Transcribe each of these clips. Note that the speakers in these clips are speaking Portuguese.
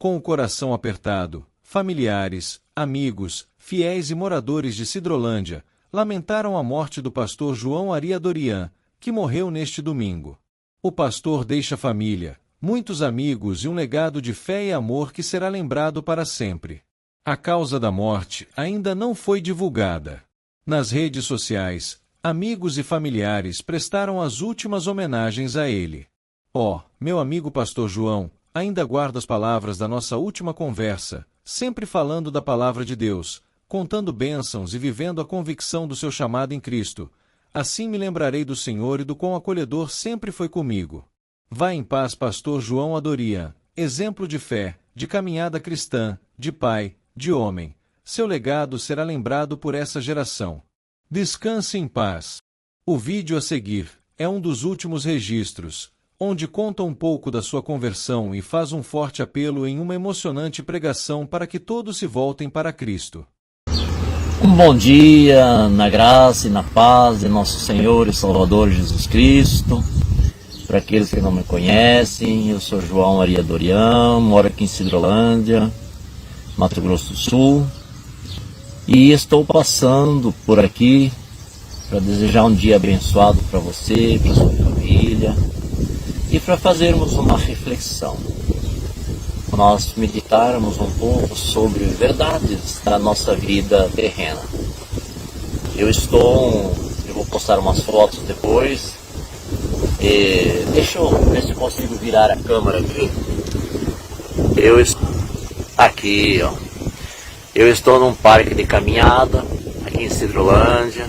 com o coração apertado, familiares, amigos, fiéis e moradores de Sidrolândia lamentaram a morte do pastor João Aria Dorian, que morreu neste domingo. O pastor deixa família, muitos amigos e um legado de fé e amor que será lembrado para sempre. A causa da morte ainda não foi divulgada. Nas redes sociais, amigos e familiares prestaram as últimas homenagens a ele. Meu amigo pastor João, ainda guardo as palavras da nossa última conversa, sempre falando da palavra de Deus, contando bênçãos e vivendo a convicção do seu chamado em Cristo. Assim me lembrarei do Senhor e do quão acolhedor sempre foi comigo. Vá em paz, pastor João Dorian, exemplo de fé, de caminhada cristã, de pai, de homem. Seu legado será lembrado por essa geração. Descanse em paz. O vídeo a seguir é um dos últimos registros, onde conta um pouco da sua conversão e faz um forte apelo em uma emocionante pregação para que todos se voltem para Cristo. Um bom dia, na graça e na paz de nosso Senhor e Salvador Jesus Cristo. Para aqueles que não me conhecem, eu sou João Aria Dorian, moro aqui em Sidrolândia, Mato Grosso do Sul, e estou passando por aqui para desejar um dia abençoado para você, para sua família, e para fazermos uma reflexão. Nós meditarmos um pouco sobre verdades da nossa vida terrena. Eu vou postar umas fotos depois. Deixa eu ver se consigo virar a câmera aqui. Eu estou num parque de caminhada aqui em Sidrolândia.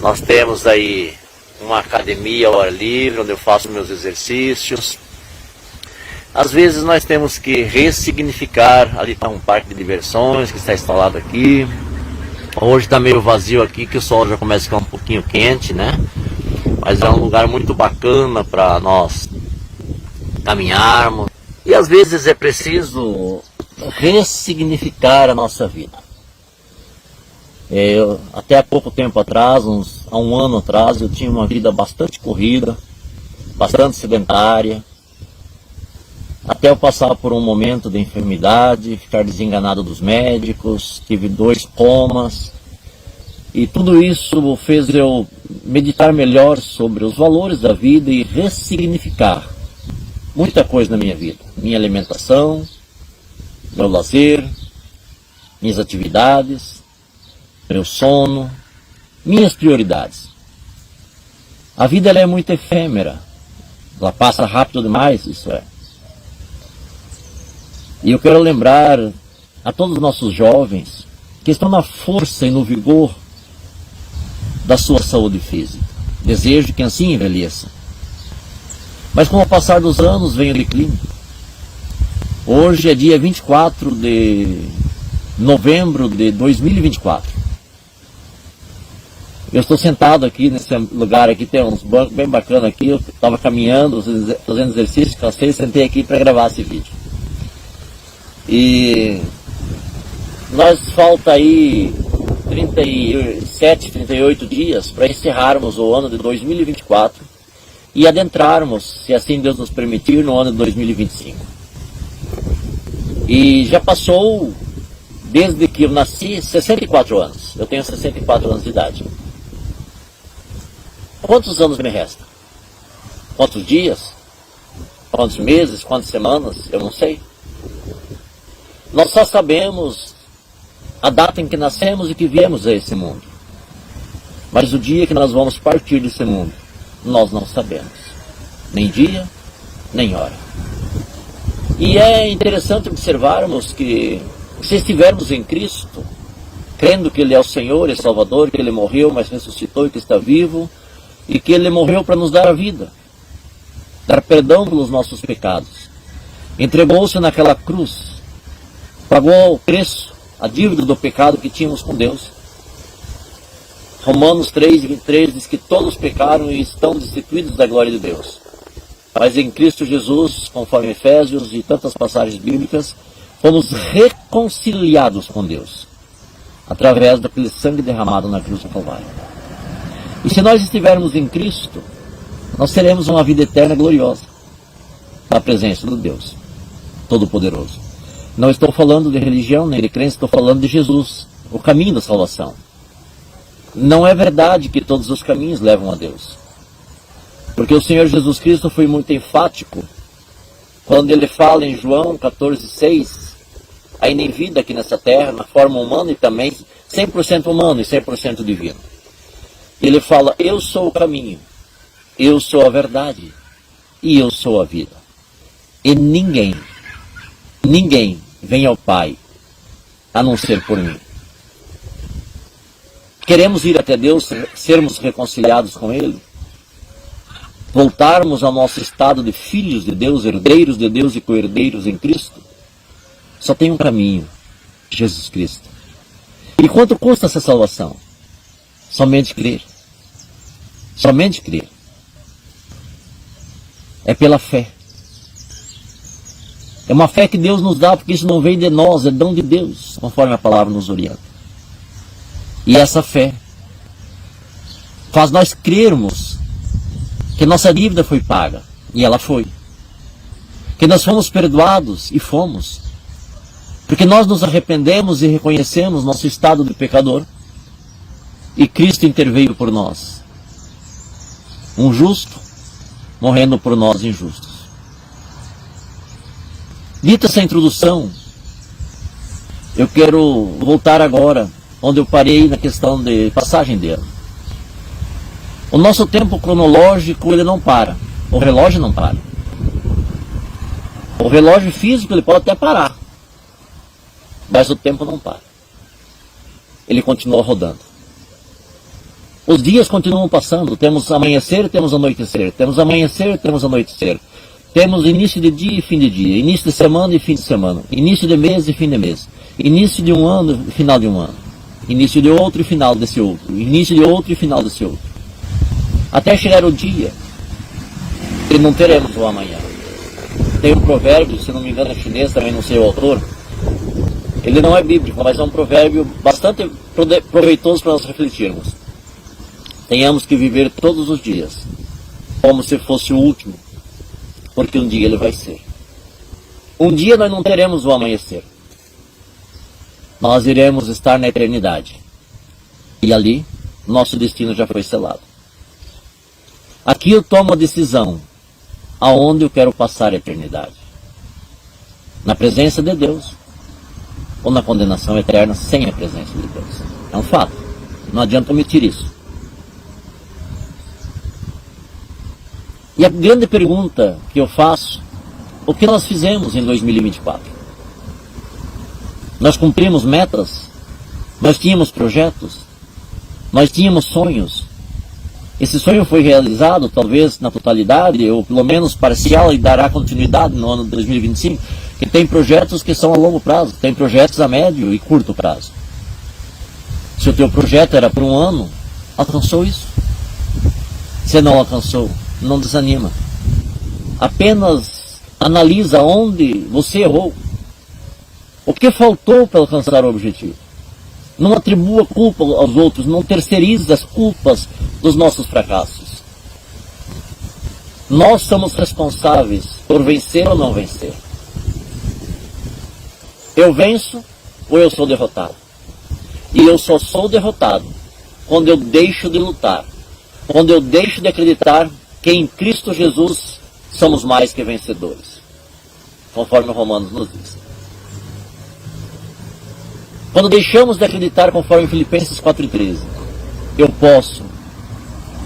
Nós temos aí uma academia ao ar livre, onde eu faço meus exercícios. Às vezes nós temos que ressignificar. Ali está um parque de diversões que está instalado aqui. Hoje está meio vazio aqui, que o sol já começa a ficar um pouquinho quente, né? Mas é um lugar muito bacana para nós caminharmos. E às vezes é preciso ressignificar a nossa vida. Até há pouco tempo atrás, há um ano atrás, eu tinha uma vida bastante corrida, bastante sedentária. Até eu passar por um momento de enfermidade, ficar desenganado dos médicos, tive 2 comas. E tudo isso fez eu meditar melhor sobre os valores da vida e ressignificar muita coisa na minha vida. Minha alimentação, meu lazer, minhas atividades, meu sono, minhas prioridades. A vida ela é muito efêmera, ela passa rápido demais, isso é. E eu quero lembrar a todos os nossos jovens que estão na força e no vigor da sua saúde física. Desejo que assim envelheça. Mas com o passar dos anos vem o declínio. Hoje é dia 24 de novembro de 2024. Eu estou sentado aqui nesse lugar aqui, tem uns bancos bem bacanas aqui. Eu estava caminhando, fazendo exercício, cansei e sentei aqui para gravar esse vídeo. E nós falta aí 37, 38 dias para encerrarmos o ano de 2024 e adentrarmos, se assim Deus nos permitir, no ano de 2025. E já passou, desde que eu nasci, 64 anos. Eu tenho 64 anos de idade. Quantos anos me restam? Quantos dias? Quantos meses? Quantas semanas? Eu não sei. Nós só sabemos a data em que nascemos e que viemos a esse mundo. Mas o dia que nós vamos partir desse mundo, nós não sabemos. Nem dia, nem hora. E é interessante observarmos que, se estivermos em Cristo, crendo que Ele é o Senhor e Salvador, que Ele morreu, mas ressuscitou e que está vivo, e que Ele morreu para nos dar a vida, dar perdão pelos nossos pecados. Entregou-se naquela cruz, pagou o preço, a dívida do pecado que tínhamos com Deus. Romanos 3:23 diz que todos pecaram e estão destituídos da glória de Deus. Mas em Cristo Jesus, conforme Efésios e tantas passagens bíblicas, fomos reconciliados com Deus, através daquele sangue derramado na cruz do Calvário. E se nós estivermos em Cristo, nós teremos uma vida eterna gloriosa, na presença de Deus. Todo-Poderoso. Não estou falando de religião nem de crença, estou falando de Jesus, o caminho da salvação. Não é verdade que todos os caminhos levam a Deus. Porque o Senhor Jesus Cristo foi muito enfático quando ele fala em João 14,6, aí nem vida aqui nessa terra, na forma humana e também 100% humano e 100% divino. Ele fala, eu sou o caminho, eu sou a verdade e eu sou a vida. E ninguém vem ao Pai a não ser por mim. Queremos ir até Deus, sermos reconciliados com Ele, voltarmos ao nosso estado de filhos de Deus, herdeiros de Deus e co-herdeiros em Cristo. Só tem um caminho, Jesus Cristo. E quanto custa essa salvação? Somente crer. Somente crer. É pela fé. É uma fé que Deus nos dá, porque isso não vem de nós, é dom de Deus, conforme a palavra nos orienta. E essa fé faz nós crermos que nossa dívida foi paga, e ela foi. Que nós fomos perdoados, e fomos. Porque nós nos arrependemos e reconhecemos nosso estado de pecador, e Cristo interveio por nós. Um justo morrendo por nós injustos. Dita essa introdução, eu quero voltar agora onde eu parei na questão de passagem dele. O nosso tempo cronológico, ele não para. O relógio não para. O relógio físico, ele pode até parar. Mas o tempo não para. Ele continua rodando. Os dias continuam passando. Temos amanhecer, temos anoitecer. Temos amanhecer, temos anoitecer. Temos início de dia e fim de dia. Início de semana e fim de semana. Início de mês e fim de mês. Início de um ano e final de um ano. Início de outro e final desse outro. Início de outro e final desse outro. Até chegar o dia que não teremos o amanhã. Tem um provérbio, se não me engano é chinês, também não sei o autor. Ele não é bíblico, mas é um provérbio bastante proveitoso para nós refletirmos. Tenhamos que viver todos os dias como se fosse o último, porque um dia ele vai ser. Um dia nós não teremos o amanhecer. Nós iremos estar na eternidade. E ali, nosso destino já foi selado. Aqui eu tomo a decisão aonde eu quero passar a eternidade. Na presença de Deus ou na condenação eterna sem a presença de Deus. É um fato. Não adianta omitir isso. E a grande pergunta que eu faço, o que nós fizemos em 2024? Nós cumprimos metas? Nós tínhamos projetos? Nós tínhamos sonhos? Esse sonho foi realizado, talvez na totalidade, ou pelo menos parcial, e dará continuidade no ano de 2025, que tem projetos que são a longo prazo, tem projetos a médio e curto prazo. Se o teu projeto era por um ano, alcançou isso? Se não alcançou, não desanima. Apenas analisa onde você errou. O que faltou para alcançar o objetivo? Não atribua culpa aos outros, não terceirize as culpas dos nossos fracassos. Nós somos responsáveis por vencer ou não vencer. Eu venço ou eu sou derrotado? E eu só sou derrotado quando eu deixo de lutar, quando eu deixo de acreditar que em Cristo Jesus somos mais que vencedores, conforme Romanos nos diz. Quando deixamos de acreditar, conforme Filipenses 4,13, eu posso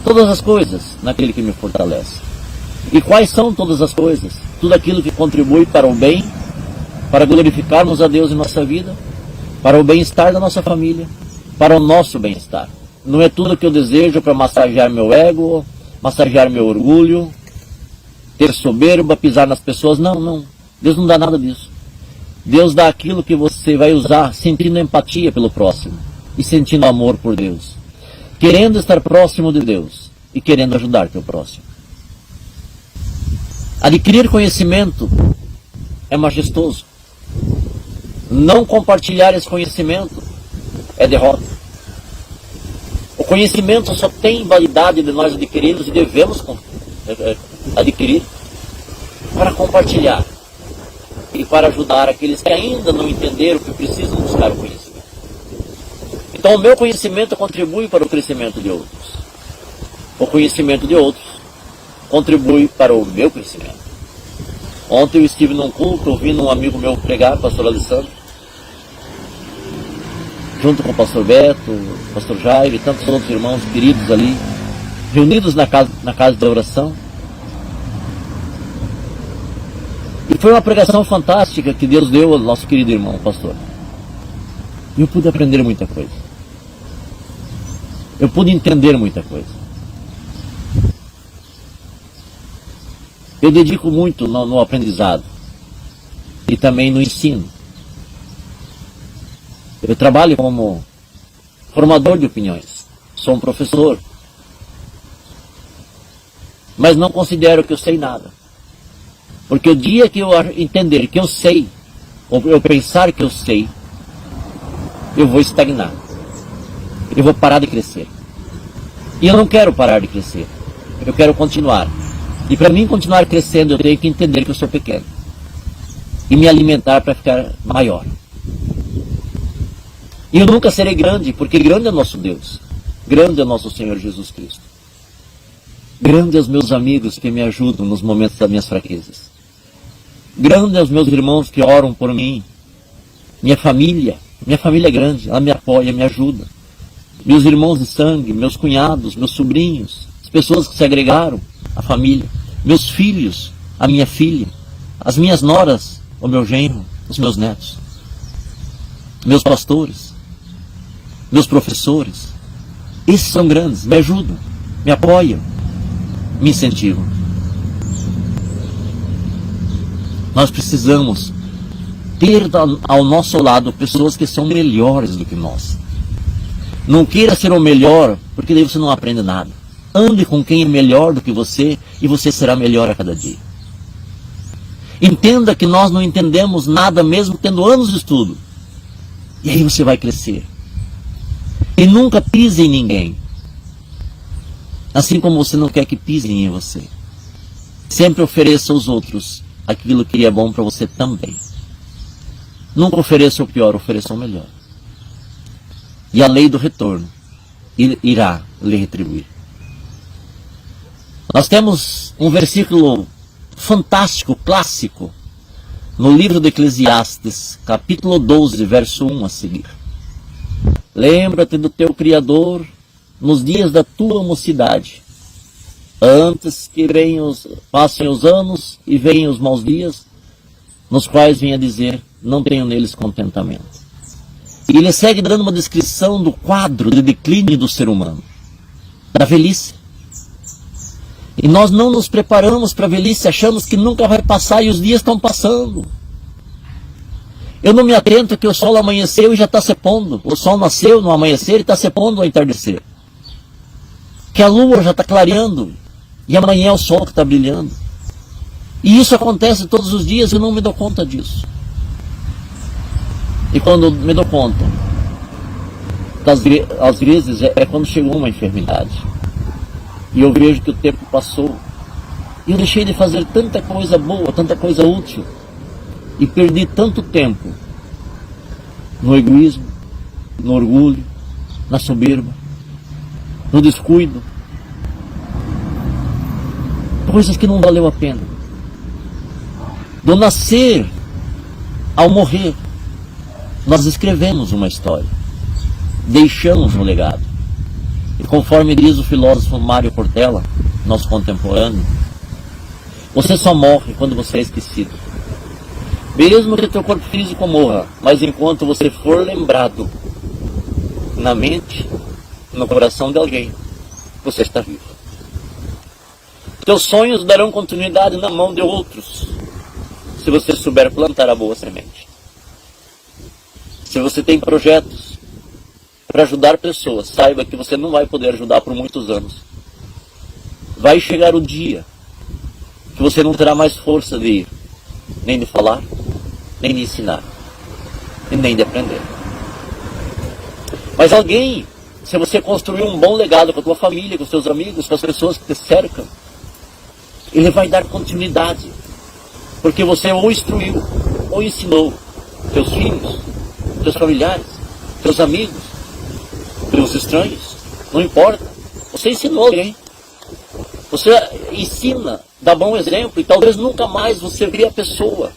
todas as coisas naquele que me fortalece. E quais são todas as coisas? Tudo aquilo que contribui para o bem, para glorificarmos a Deus em nossa vida, para o bem-estar da nossa família, para o nosso bem-estar. Não é tudo que eu desejo para massagear meu ego, massagear meu orgulho, ter soberba, pisar nas pessoas. Não, não. Deus não dá nada disso. Deus dá aquilo que você vai usar sentindo empatia pelo próximo e sentindo amor por Deus, querendo estar próximo de Deus e querendo ajudar teu próximo. Adquirir conhecimento é majestoso. Não compartilhar esse conhecimento é derrota. O conhecimento só tem validade de nós adquirirmos e devemos adquirir para compartilhar. e para ajudar aqueles que ainda não entenderam que precisam buscar o conhecimento. Então o meu conhecimento contribui para o crescimento de outros. O conhecimento de outros contribui para o meu crescimento. Ontem eu estive num culto ouvindo um amigo meu pregar, o pastor Alessandro, junto com o pastor Beto, o pastor Jair e tantos outros irmãos queridos ali, reunidos na casa de oração. E foi uma pregação fantástica que Deus deu ao nosso querido irmão, pastor. E eu pude aprender muita coisa. Eu pude entender muita coisa. Eu dedico muito no aprendizado e também no ensino. Eu trabalho como formador de opiniões. Sou um professor. Mas não considero que eu sei nada. Porque o dia que eu entender que eu sei, ou eu pensar que eu sei, eu vou estagnar. Eu vou parar de crescer. E eu não quero parar de crescer. Eu quero continuar. E para mim continuar crescendo, eu tenho que entender que eu sou pequeno. E me alimentar para ficar maior. E eu nunca serei grande, porque grande é nosso Deus. Grande é nosso Senhor Jesus Cristo. Grande é os meus amigos que me ajudam nos momentos das minhas fraquezas. Grande é os meus irmãos que oram por mim. Minha família é grande, ela me apoia, me ajuda. Meus irmãos de sangue, meus cunhados, meus sobrinhos, as pessoas que se agregaram à família, meus filhos, a minha filha, as minhas noras, o meu genro, os meus netos, meus pastores, meus professores. Esses são grandes, me ajudam, me apoiam, me incentivam. Nós precisamos ter ao nosso lado pessoas que são melhores do que nós. Não queira ser o melhor, porque daí você não aprende nada. Ande com quem é melhor do que você e você será melhor a cada dia. Entenda que nós não entendemos nada mesmo tendo anos de estudo. E aí você vai crescer. E nunca pise em ninguém. Assim como você não quer que pisem em você. Sempre ofereça aos outros aquilo que é bom para você também. Nunca ofereça o pior, ofereça o melhor. E a lei do retorno irá lhe retribuir. Nós temos um versículo fantástico, clássico, no livro de Eclesiastes, capítulo 12, verso 1 a seguir. Lembra-te do teu Criador nos dias da tua mocidade, antes que passem os anos e venham os maus dias, nos quais venha dizer, não tenho neles contentamento. E ele segue dando uma descrição do quadro de declínio do ser humano, da velhice. E nós não nos preparamos para a velhice, achamos que nunca vai passar e os dias estão passando. Eu não me atento que o sol amanheceu e já está se pondo. O sol nasceu no amanhecer e está se pondo ao entardecer. Que a lua já está clareando e amanhã é o sol que está brilhando. E isso acontece todos os dias e eu não me dou conta disso. E quando me dou conta, às vezes é quando chegou uma enfermidade. E eu vejo que o tempo passou. E eu deixei de fazer tanta coisa boa, tanta coisa útil. E perdi tanto tempo no egoísmo, no orgulho, na soberba, no descuido. Coisas que não valeu a pena. Do nascer ao morrer, nós escrevemos uma história. Deixamos um legado. E conforme diz o filósofo Mário Cortella, nosso contemporâneo, você só morre quando você é esquecido. Mesmo que teu corpo físico morra, mas enquanto você for lembrado na mente, no coração de alguém, você está vivo. Teus sonhos darão continuidade na mão de outros, se você souber plantar a boa semente. Se você tem projetos para ajudar pessoas, saiba que você não vai poder ajudar por muitos anos. Vai chegar o dia que você não terá mais força de ir, nem de falar, nem de ensinar, e nem de aprender. Mas alguém, se você construir um bom legado com a tua família, com os teus amigos, com as pessoas que te cercam, ele vai dar continuidade, porque você o instruiu, ou ensinou teus filhos, teus familiares, teus amigos, teus estranhos, não importa. Você ensinou alguém. Você ensina, dá bom exemplo, e talvez nunca mais você vê a pessoa.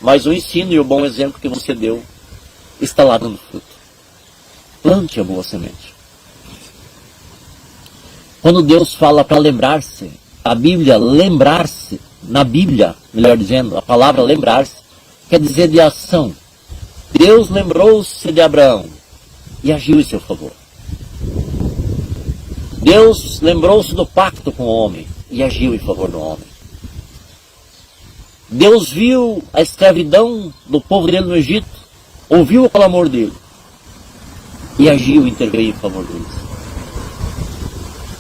Mas o ensino e o bom exemplo que você deu está lá dando fruto. Plante a boa semente. Quando Deus fala para lembrar-se, a Bíblia lembrar-se, na Bíblia, melhor dizendo, a palavra lembrar-se, quer dizer de ação. Deus lembrou-se de Abraão e agiu em seu favor. Deus lembrou-se do pacto com o homem e agiu em favor do homem. Deus viu a escravidão do povo dele no Egito, ouviu o clamor dele e agiu e interveio em favor deles.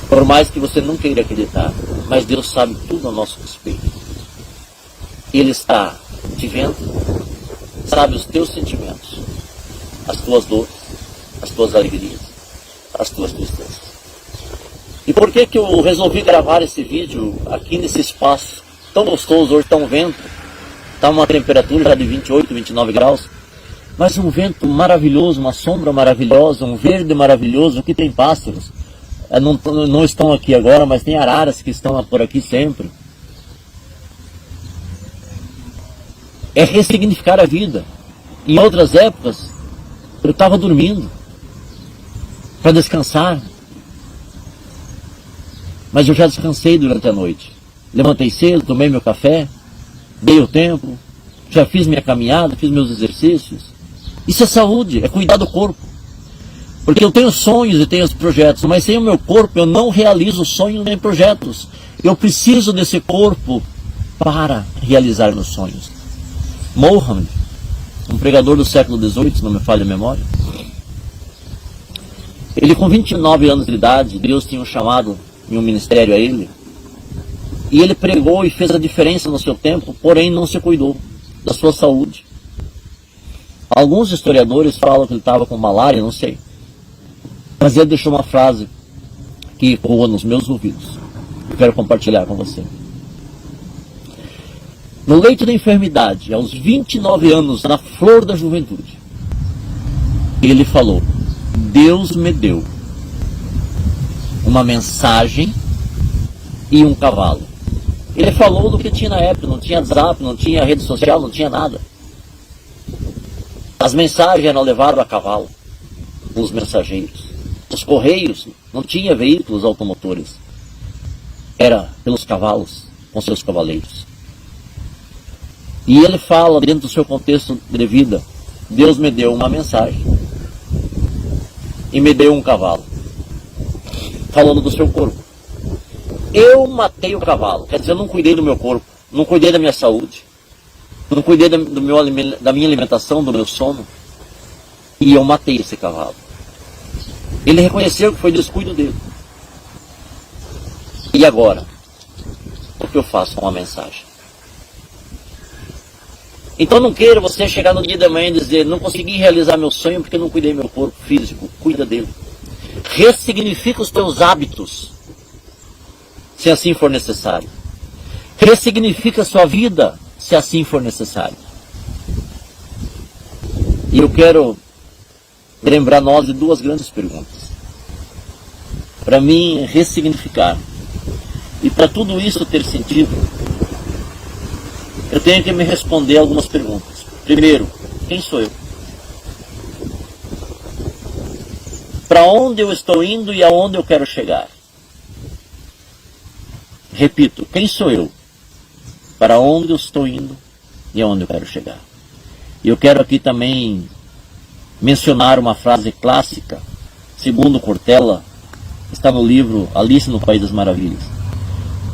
Por mais que você não queira acreditar, mas Deus sabe tudo a nosso respeito. Ele está te vendo, sabe os teus sentimentos, as tuas dores, as tuas alegrias, as tuas tristezas. E por que que eu resolvi gravar esse vídeo aqui nesse espaço tão gostoso, hoje está um vento, está uma temperatura já de 28, 29 graus, mas um vento maravilhoso, uma sombra maravilhosa, um verde maravilhoso, que tem pássaros. Não estão aqui agora, mas tem araras que estão por aqui sempre. É ressignificar a vida. Em outras épocas, eu estava dormindo para descansar. Mas eu já descansei durante a noite. Levantei cedo, tomei meu café, dei o tempo, já fiz minha caminhada, fiz meus exercícios. Isso é saúde, é cuidar do corpo. Porque eu tenho sonhos e tenho os projetos, mas sem o meu corpo eu não realizo sonhos nem projetos. Eu preciso desse corpo para realizar meus sonhos. Mohammed, um pregador do século XVIII, se não me falha a memória, ele com 29 anos de idade, Deus tinha um chamado em um ministério a ele, e ele pregou e fez a diferença no seu tempo, porém não se cuidou da sua saúde. Alguns historiadores falam que ele estava com malária, não sei. Mas ele deixou uma frase que ecoa nos meus ouvidos. Eu quero compartilhar com você. No leito da enfermidade, aos 29 anos, na flor da juventude, ele falou: Deus me deu uma mensagem e um cavalo. Ele falou do que tinha na época, não tinha WhatsApp, não tinha rede social, não tinha nada. As mensagens eram levadas a cavalo, os mensageiros. Os correios, não tinha veículos automotores. Era pelos cavalos, com seus cavaleiros. E ele fala, dentro do seu contexto de vida, Deus me deu uma mensagem e me deu um cavalo. Falando do seu corpo. Eu matei o cavalo, quer dizer, eu não cuidei do meu corpo, não cuidei da minha saúde, não cuidei da minha alimentação, do meu sono, e eu matei esse cavalo. Ele reconheceu que foi descuido dele. E agora? O que eu faço com a mensagem? Então não queira você chegar no dia da manhã e dizer: não consegui realizar meu sonho porque não cuidei do meu corpo físico. Cuida dele. Ressignifica os teus hábitos, se assim for necessário. Ressignifica a sua vida, se assim for necessário. E eu quero lembrar nós de duas grandes perguntas. Para mim, ressignificar. E para tudo isso ter sentido, eu tenho que me responder algumas perguntas. Primeiro, quem sou eu? Para onde eu estou indo e aonde eu quero chegar? Repito, quem sou eu? Para onde eu estou indo e aonde eu quero chegar? E eu quero aqui também mencionar uma frase clássica, segundo Cortella, está no livro Alice no País das Maravilhas,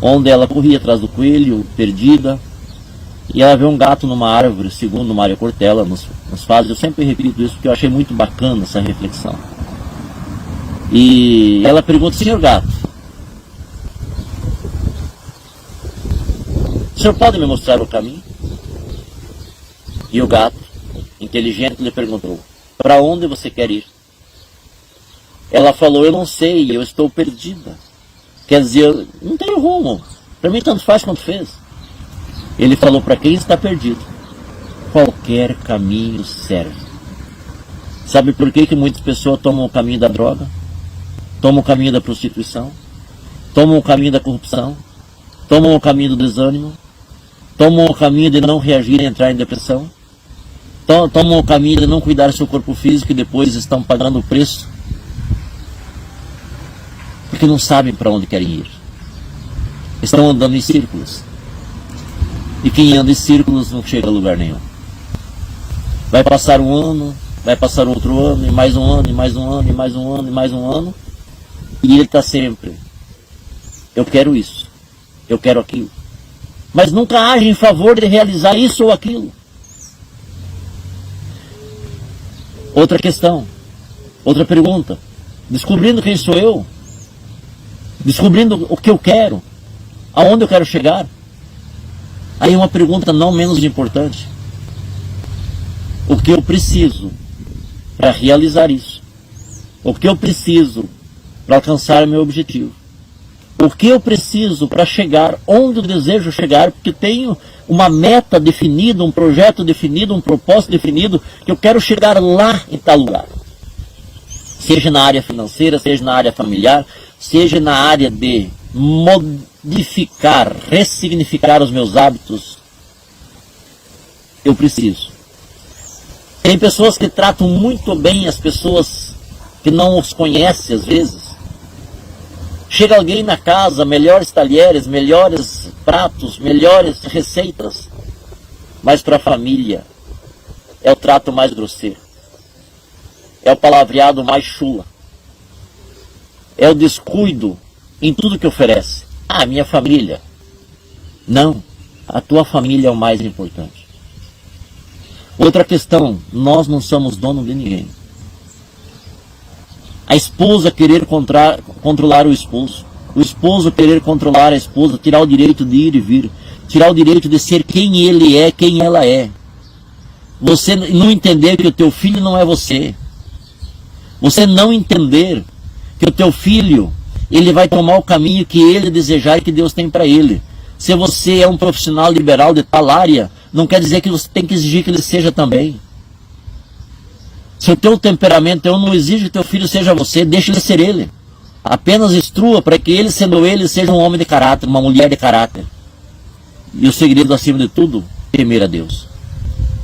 onde ela corria atrás do coelho, perdida, e ela vê um gato numa árvore, segundo Mário Cortella, nos faz, eu sempre repito isso porque eu achei muito bacana essa reflexão. E ela pergunta: senhor gato, o senhor pode me mostrar o caminho? E o gato, inteligente, lhe perguntou: para onde você quer ir? Ela falou: eu não sei, eu estou perdida. Quer dizer, não tenho rumo. Para mim tanto faz quanto fez. Ele falou: para quem está perdido, qualquer caminho serve. Sabe por que que muitas pessoas tomam o caminho da droga? Tomam o caminho da prostituição? Tomam o caminho da corrupção? Tomam o caminho do desânimo? Tomam o caminho de não reagir e entrar em depressão? Tomam o caminho de não cuidar do seu corpo físico e depois estão pagando o preço? Porque não sabem para onde querem ir. Estão andando em círculos. E quem anda em círculos não chega a lugar nenhum. Vai passar um ano, vai passar outro ano, e mais um ano, e mais um ano, e mais um ano, e mais um ano. E ele está sempre: eu quero isso, eu quero aquilo. Mas nunca age em favor de realizar isso ou aquilo. Outra questão, outra pergunta. Descobrindo quem sou eu, descobrindo o que eu quero, aonde eu quero chegar. Aí uma pergunta não menos importante: o que eu preciso para realizar isso? O que eu preciso para alcançar meu objetivo? O que eu preciso para chegar onde eu desejo chegar? Porque tenho uma meta definida, um projeto definido, um propósito definido, que eu quero chegar lá em tal lugar. Seja na área financeira, seja na área familiar, seja na área de modificar, ressignificar os meus hábitos. Eu preciso. Tem pessoas que tratam muito bem as pessoas que não os conhecem às vezes. Chega alguém na casa, melhores talheres, melhores pratos, melhores receitas. Mas para a família é o trato mais grosseiro. É o palavreado mais chula. É o descuido em tudo que oferece. Ah, minha família. Não, a tua família é o mais importante. Outra questão: nós não somos dono de ninguém. A esposa querer controlar o esposo querer controlar a esposa, tirar o direito de ir e vir, tirar o direito de ser quem ele é, quem ela é. Você não entender que o teu filho não é você. Você não entender que o teu filho, ele vai tomar o caminho que ele desejar e que Deus tem para ele. Se você é um profissional liberal de tal área, não quer dizer que você tem que exigir que ele seja também. Se o teu temperamento, eu não exijo que teu filho seja você, deixa ele ser ele. Apenas instrua para que ele, sendo ele, seja um homem de caráter, uma mulher de caráter. E o segredo, acima de tudo, temer a Deus.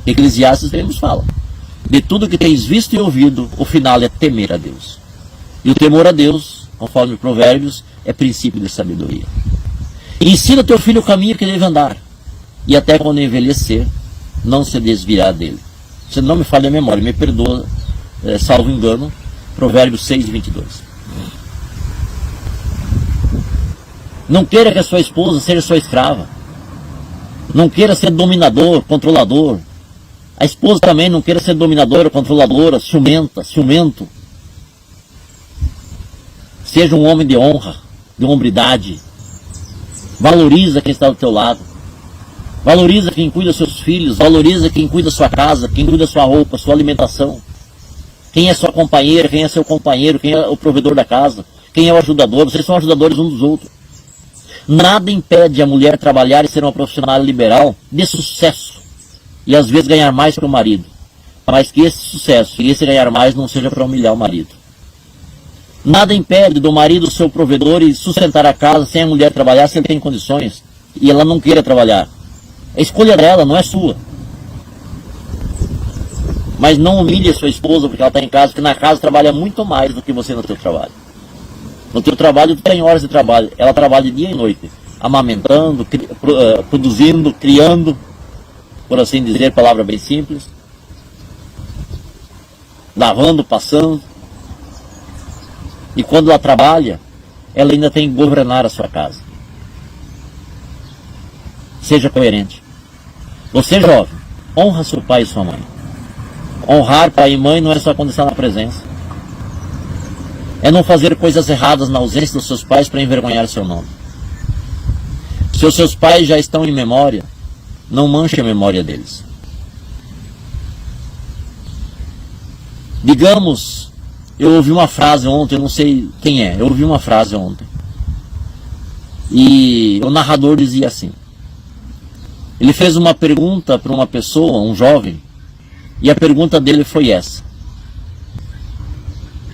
Eclesiastes 3 nos fala: de tudo que tens visto e ouvido, o final é temer a Deus. E o temor a Deus, conforme Provérbios, é princípio de sabedoria. E ensina teu filho o caminho que deve andar, e até quando envelhecer, não se desviar dele. Se não me falha a memória, me perdoa, salvo engano, Provérbios 6, 22. Não queira que a sua esposa seja sua escrava. Não queira ser dominador, controlador. A esposa também não queira ser dominadora, controladora, ciumento. Seja um homem de honra, de hombridade. Valoriza quem está do teu lado. Valoriza quem cuida dos seus filhos, valoriza quem cuida da sua casa, quem cuida da sua roupa, sua alimentação. Quem é sua companheira, quem é seu companheiro, quem é o provedor da casa, quem é o ajudador. Vocês são ajudadores uns dos outros. Nada impede a mulher trabalhar e ser uma profissional liberal de sucesso. E às vezes ganhar mais que o marido. Mas que esse sucesso e esse ganhar mais não seja para humilhar o marido. Nada impede do marido ser o provedor e sustentar a casa sem a mulher trabalhar, se ele tem condições. E ela não queira trabalhar. É escolha dela, não é sua. Mas não humilhe a sua esposa porque ela está em casa, porque na casa trabalha muito mais do que você no teu trabalho. No teu trabalho tu tem horas de trabalho, ela trabalha dia e noite, amamentando, produzindo, criando, por assim dizer, palavra bem simples, lavando, passando. E quando ela trabalha, ela ainda tem que governar a sua casa. Seja coerente. Você, jovem, honra seu pai e sua mãe. Honrar pai e mãe não é só quando está na presença. É não fazer coisas erradas na ausência dos seus pais para envergonhar seu nome. Se os seus pais já estão em memória, não manche a memória deles. Digamos, eu ouvi uma frase ontem, eu não sei quem é, eu ouvi uma frase ontem. E o narrador dizia assim: Ele fez uma pergunta para uma pessoa, um jovem, e a pergunta dele foi essa.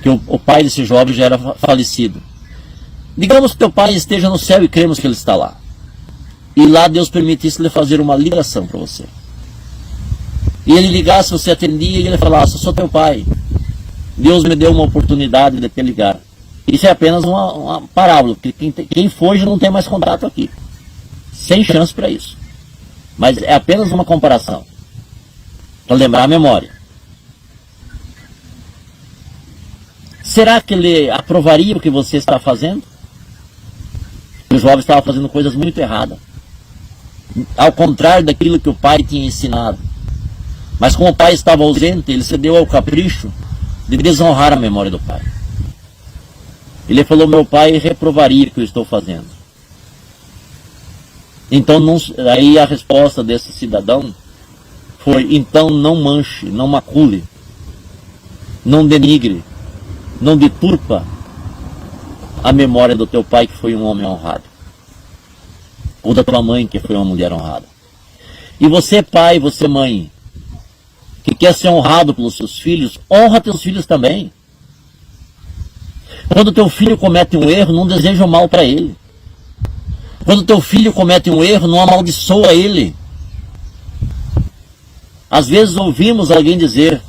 Que o pai desse jovem já era falecido. Digamos que teu pai esteja no céu e cremos que ele está lá. E lá Deus permitisse ele fazer uma ligação para você. E ele ligasse, você atendia e ele falasse: eu sou teu pai. Deus me deu uma oportunidade de te ligar. Isso é apenas uma parábola, porque quem foi já não tem mais contato aqui. Sem chance para isso. Mas é apenas uma comparação. Para lembrar a memória. Será que ele aprovaria o que você está fazendo? O jovem estava fazendo coisas muito erradas. Ao contrário daquilo que o pai tinha ensinado. Mas como o pai estava ausente, ele cedeu ao capricho de desonrar a memória do pai. Ele falou: meu pai reprovaria o que eu estou fazendo. Então, aí a resposta desse cidadão foi: então não manche, não macule, não denigre, não deturpa a memória do teu pai, que foi um homem honrado, ou da tua mãe, que foi uma mulher honrada. E você, pai, você, mãe, que quer ser honrado pelos seus filhos, honra teus filhos também. Quando teu filho comete um erro, não deseja o mal para ele. Quando teu filho comete um erro, não amaldiçoa ele. Às vezes ouvimos alguém dizer: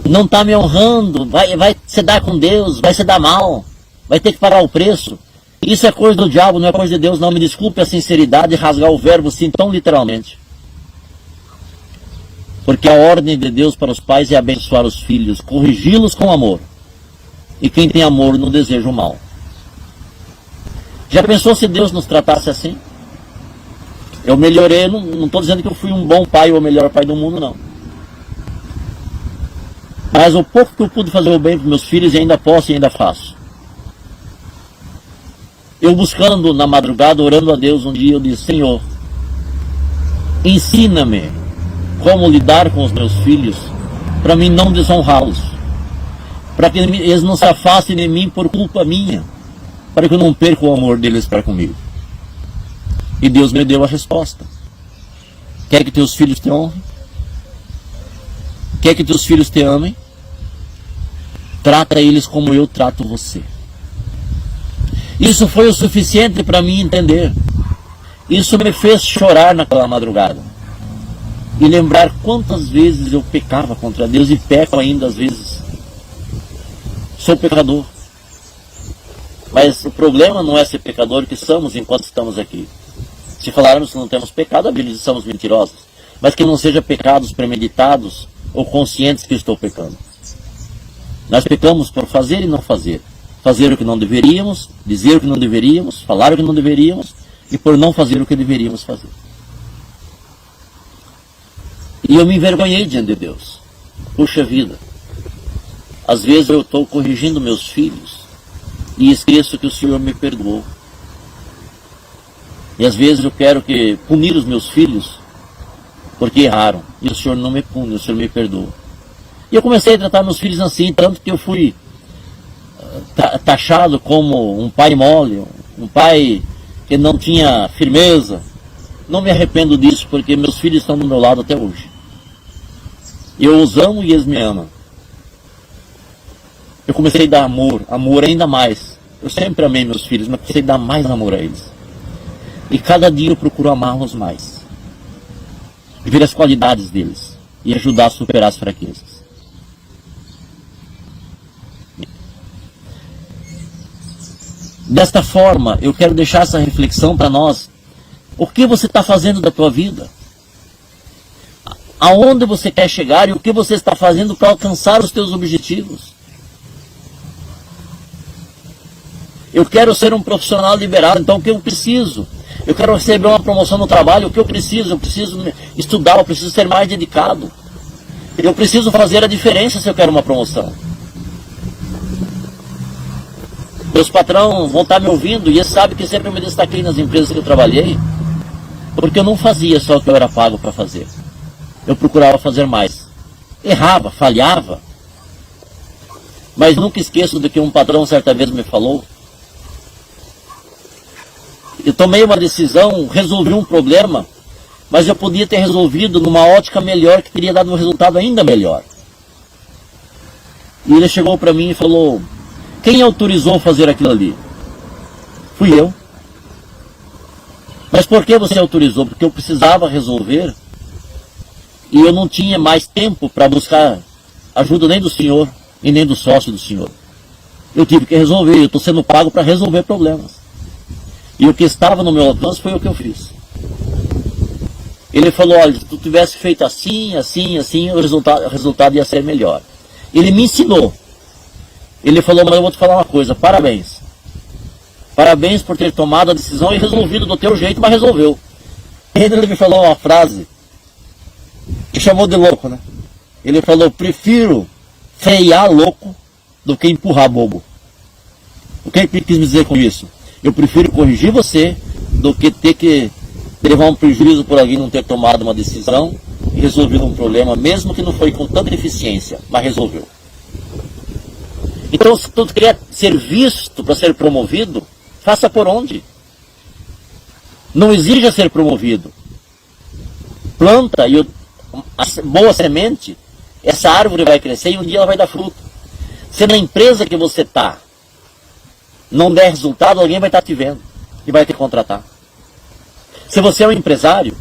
não está me honrando, vai se dar com Deus, vai se dar mal, vai ter que pagar o preço. Isso é coisa do diabo, não é coisa de Deus, não. Me desculpe a sinceridade e rasgar o verbo assim tão literalmente. Porque a ordem de Deus para os pais é abençoar os filhos, corrigi-los com amor. E quem tem amor não deseja o mal. Já pensou se Deus nos tratasse assim? Eu melhorei, não estou dizendo que eu fui um bom pai ou o melhor pai do mundo, não. Mas o pouco que eu pude fazer o bem para meus filhos, ainda posso e ainda faço. Eu buscando na madrugada, orando a Deus, um dia eu disse: Senhor, ensina-me como lidar com os meus filhos, para mim não desonrá-los, para que eles não se afastem de mim por culpa minha, para que eu não perca o amor deles para comigo. E Deus me deu a resposta. Quer que teus filhos te honrem? Quer que teus filhos te amem? Trata eles como eu trato você. Isso foi o suficiente para mim entender. Isso me fez chorar naquela madrugada. E lembrar quantas vezes eu pecava contra Deus e peco ainda às vezes. Sou pecador. Mas o problema não é ser pecador que somos enquanto estamos aqui. Se falarmos que não temos pecado, a Bíblia diz que somos mentirosos. Mas que não seja pecados premeditados ou conscientes que estou pecando. Nós pecamos por fazer e não fazer. Fazer o que não deveríamos, dizer o que não deveríamos, falar o que não deveríamos e por não fazer o que deveríamos fazer. E eu me envergonhei diante de Deus. Puxa vida. Às vezes eu estou corrigindo meus filhos e esqueço que o Senhor me perdoou. E às vezes eu quero punir os meus filhos porque erraram. E o Senhor não me pune, o Senhor me perdoa. E eu comecei a tratar meus filhos assim, tanto que eu fui taxado como um pai mole, um pai que não tinha firmeza. Não me arrependo disso, porque meus filhos estão do meu lado até hoje. Eu os amo e eles me amam. Eu comecei a dar amor ainda mais. Eu sempre amei meus filhos, mas comecei a dar mais amor a eles. E cada dia eu procuro amá-los mais. E ver as qualidades deles. E ajudar a superar as fraquezas. Desta forma, eu quero deixar essa reflexão para nós. O que você está fazendo da tua vida? Aonde você quer chegar e o que você está fazendo para alcançar os teus objetivos? Eu quero ser um profissional liberado, então o que eu preciso? Eu quero receber uma promoção no trabalho, o que eu preciso? Eu preciso estudar, eu preciso ser mais dedicado. Eu preciso fazer a diferença se eu quero uma promoção. Meus patrões vão estar me ouvindo e eles sabem que sempre eu me destaquei nas empresas que eu trabalhei, porque eu não fazia só o que eu era pago para fazer. Eu procurava fazer mais. Errava, falhava. Mas nunca esqueço do que um patrão certa vez me falou. Eu tomei uma decisão, resolvi um problema, mas eu podia ter resolvido numa ótica melhor, que teria dado um resultado ainda melhor. E ele chegou para mim e falou: quem autorizou fazer aquilo ali? Fui eu. Mas por que você autorizou? Porque eu precisava resolver e eu não tinha mais tempo para buscar ajuda nem do senhor e nem do sócio do senhor. Eu tive que resolver, eu estou sendo pago para resolver problemas. E o que estava no meu alcance foi o que eu fiz. Ele falou: olha, se tu tivesse feito assim, assim, assim, o resultado ia ser melhor. Ele me ensinou. Ele falou: mas eu vou te falar uma coisa, parabéns. Parabéns por ter tomado a decisão e resolvido do teu jeito, mas resolveu. Ele me falou uma frase que chamou de louco, né? Ele falou: prefiro frear louco do que empurrar bobo. O que ele quis me dizer com isso? Eu prefiro corrigir você do que ter que levar um prejuízo por alguém não ter tomado uma decisão e resolvido um problema, mesmo que não foi com tanta eficiência, mas resolveu. Então, se tu quer ser visto para ser promovido, faça por onde? Não exija ser promovido. Planta e a boa semente, essa árvore vai crescer e um dia ela vai dar fruto. Se na empresa que você está não der resultado, alguém vai estar te vendo e vai te contratar. Se você é um empresário,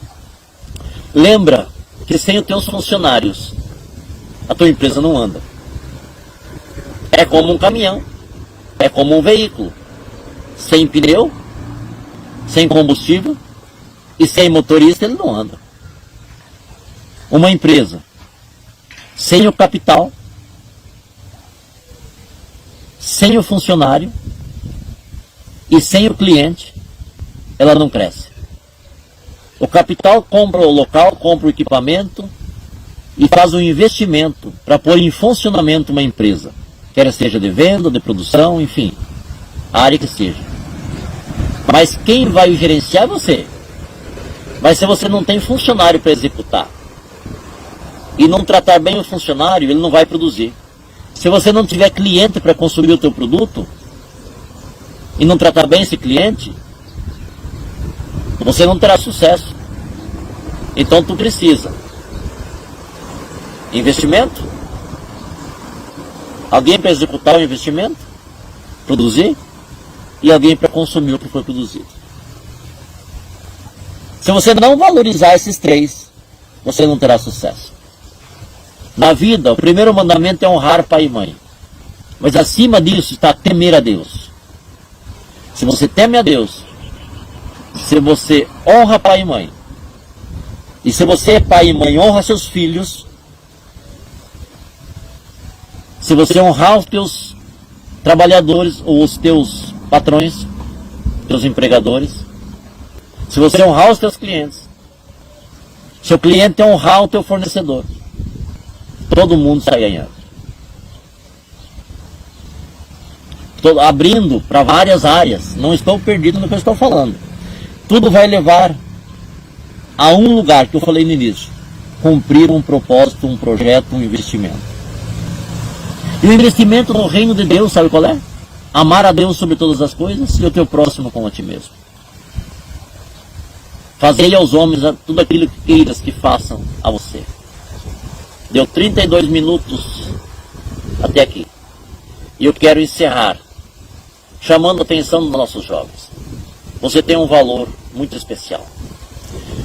lembra que sem os teus funcionários, a tua empresa não anda. É como um caminhão, é como um veículo. Sem pneu, sem combustível e sem motorista, ele não anda. Uma empresa sem o capital, sem o funcionário e sem o cliente, ela não cresce. O capital compra o local, compra o equipamento e faz um investimento para pôr em funcionamento uma empresa, quer seja de venda, de produção, enfim, a área que seja. Mas quem vai gerenciar é você. Mas se você não tem funcionário para executar e não tratar bem o funcionário, ele não vai produzir. Se você não tiver cliente para consumir o teu produto e não tratar bem esse cliente, você não terá sucesso. Então tu precisa investimento, alguém para executar o investimento, produzir, e alguém para consumir o que foi produzido. Se você não valorizar esses três, você não terá sucesso. Na vida, o primeiro mandamento é honrar pai e mãe. Mas acima disso está temer a Deus. Se você teme a Deus, se você honra pai e mãe, e se você é pai e mãe, honra seus filhos, se você honrar os teus trabalhadores ou os teus patrões, teus empregadores, se você honrar os teus clientes, seu cliente é honrar o teu fornecedor, todo mundo sai ganhando. Estou abrindo para várias áreas, não estou perdido no que eu estou falando. Tudo vai levar a um lugar que eu falei no início: cumprir um propósito, um projeto, um investimento. E o investimento no reino de Deus, sabe qual é? Amar a Deus sobre todas as coisas e o teu próximo como a ti mesmo. Fazei aos homens tudo aquilo que queiras que façam a você. Deu 32 minutos até aqui. E eu quero encerrar chamando a atenção dos nossos jovens. Você tem um valor muito especial.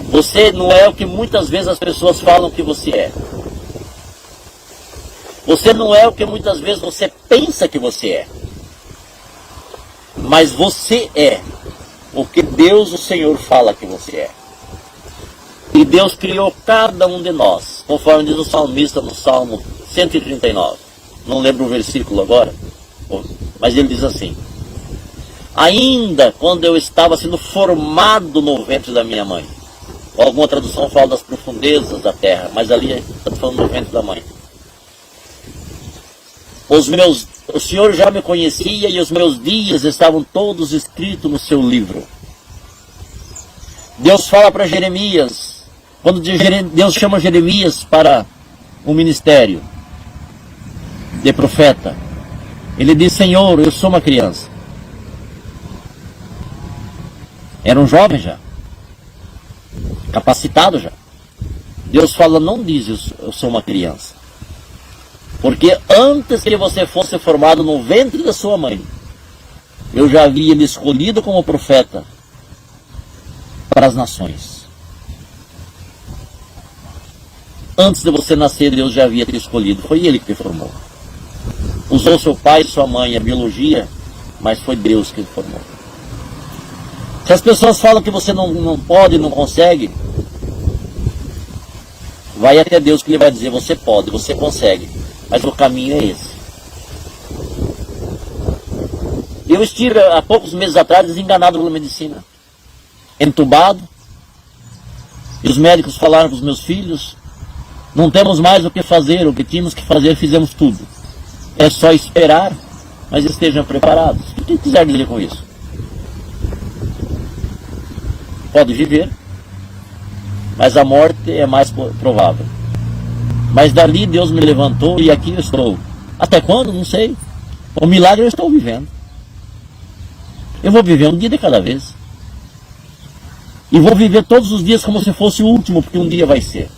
Você não é o que muitas vezes as pessoas falam que você é. Você não é o que muitas vezes você pensa que você é. Mas você é o que Deus, o Senhor, fala que você é. E Deus criou cada um de nós, conforme diz o salmista no Salmo 139. Não lembro o versículo agora, mas ele diz assim: ainda quando eu estava sendo formado no ventre da minha mãe. Alguma tradução fala das profundezas da terra, mas ali está falando do ventre da mãe. O Senhor já me conhecia e os meus dias estavam todos escritos no seu livro. Deus fala para Jeremias, quando Deus chama Jeremias para um ministério de profeta, ele diz: Senhor, eu sou uma criança. Era um jovem já, capacitado já. Deus fala, não diz eu sou uma criança. Porque antes que você fosse formado no ventre da sua mãe, eu já havia ele escolhido como profeta para as nações. Antes de você nascer, Deus já havia te escolhido. Foi Ele que te formou. Usou seu pai e sua mãe, a biologia, mas foi Deus que te formou. Se as pessoas falam que você não pode, não consegue, vai até Deus que Ele vai dizer, você pode, você consegue. Mas o caminho é esse. Eu estive há poucos meses atrás desenganado pela medicina. Entubado. E os médicos falaram com os meus filhos, não temos mais o que fazer, o que tínhamos que fazer, fizemos tudo. É só esperar, mas estejam preparados. O que quiser dizer com isso? Pode viver, mas a morte é mais provável. Mas dali Deus me levantou e aqui eu estou. Até quando? Não sei. O milagre eu estou vivendo. Eu vou viver um dia de cada vez. E vou viver todos os dias como se fosse o último, porque um dia vai ser.